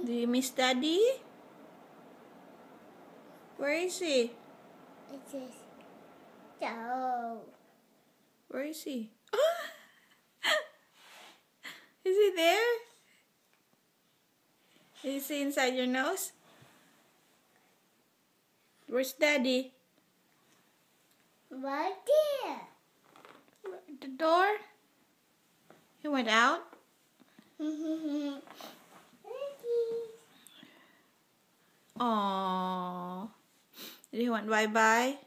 Do you miss Daddy? Where is he? It is so. Where is he? Is he there? Is he inside your nose? Where's Daddy? Right there. The door? He went out? Aww. Did he want bye-bye?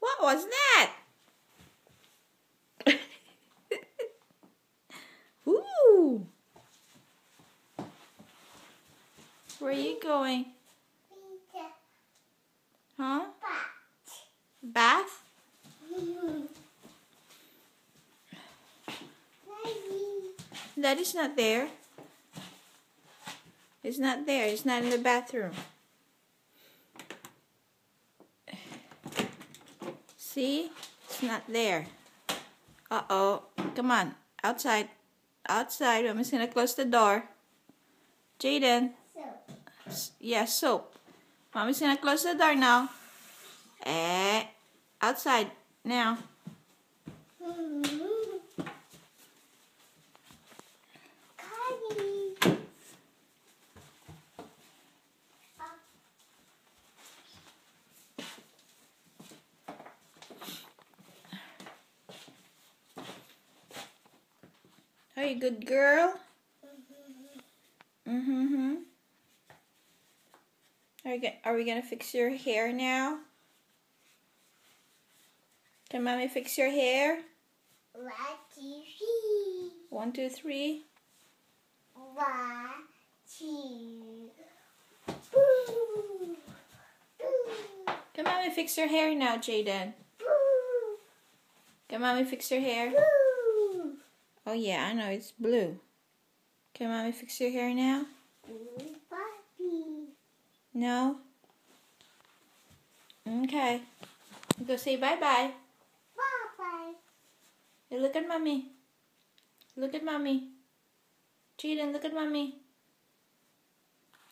What was that? Ooh. Where are you going? Huh? Bath? Daddy's not there. He's not there. He's not in the bathroom. See? It's not there. Uh-oh. Come on. Outside. Outside. Mommy's gonna close the door. Jaden. Yeah, soap. Mommy's gonna close the door now. Outside. Now. Are you a good girl? Are we gonna fix your hair now? Can Mommy fix your hair? 1, 2, 3. 1, 2, 3. 1, 2. Boo. Boo. Can Mommy fix your hair now, Jaden? Boo. Can Mommy fix your hair? Boo. Oh yeah, I know, it's blue. Can Mommy fix your hair now? Puppy. No? Okay. Go say bye-bye. Bye-bye. Hey, look at Mommy. Look at Mommy. Jaden, look at Mommy.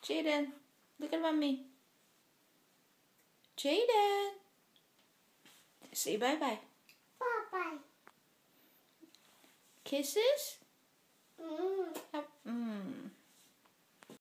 Jaden, look at Mommy. Jaden. Say bye-bye. Bye-bye. Kisses?